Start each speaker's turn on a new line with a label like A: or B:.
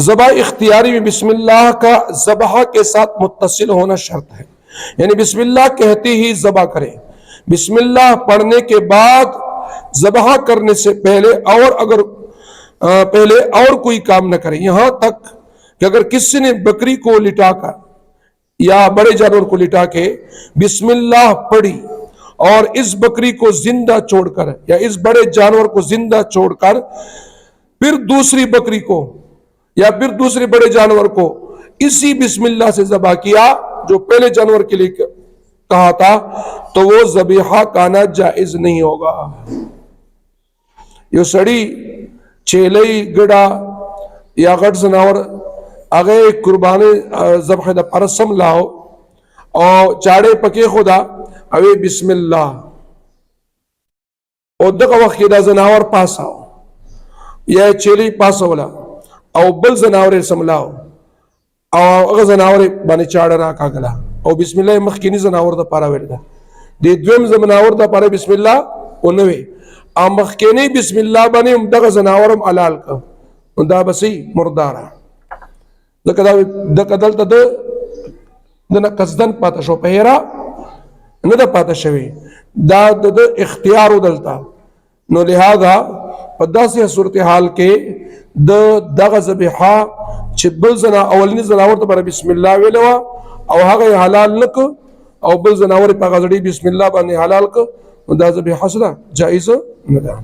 A: ذبح اختیاری میں بسم اللہ کا ذبح کے ساتھ متصل ہونا شرط ہے، یعنی بسم اللہ کہتے ہی ذبح کریں، بسم اللہ پڑھنے کے بعد ذبح کرنے سے پہلے اور کوئی کام نہ کریں، یہاں تک کہ اگر کسی نے بکری کو لٹا کر یا بڑے جانور کو لٹا کے بسم اللہ پڑھی اور اس بکری کو زندہ چھوڑ کر یا اس بڑے جانور کو زندہ چھوڑ کر پھر دوسری بکری کو یا پھر دوسرے بڑے جانور کو اسی بسم اللہ سے ذبح کیا جو پہلے جانور کے لیے کہا تھا، تو وہ ذبیحہ کانا جائز نہیں ہوگا۔ یہ سڑی چیلئی گڑا یا غٹ زناور اگر قربانی ذبح دا پرسم لاؤ اور چاڑے پکے خدا اوے بسم اللہ او دغه وخت دا زناور پاساو یا چیلی پاسولا او بل زناور سملاو او هغه زناور باندې چاړه را کاغلا او بسم الله مخکینی زناور د پاره ویل دا د دویم زناور د پاره بسم الله او نو ا مخکینی بسم الله باندې دغه زناورم حلال کا دا بسی مردارا دغه دلته د قصدن پاته شو پهرا نه د پاته شوی دا د اختیار دلتا نو لہذا په داسې صورتحال کې دغه ذبیحه چې بل زنا اولنی زناور ته بسم الله ویلو او هغه حلال نک او بل زناور په غزړی بسم الله باندې حلال ک دا ذبیحه سره جائز نه ده۔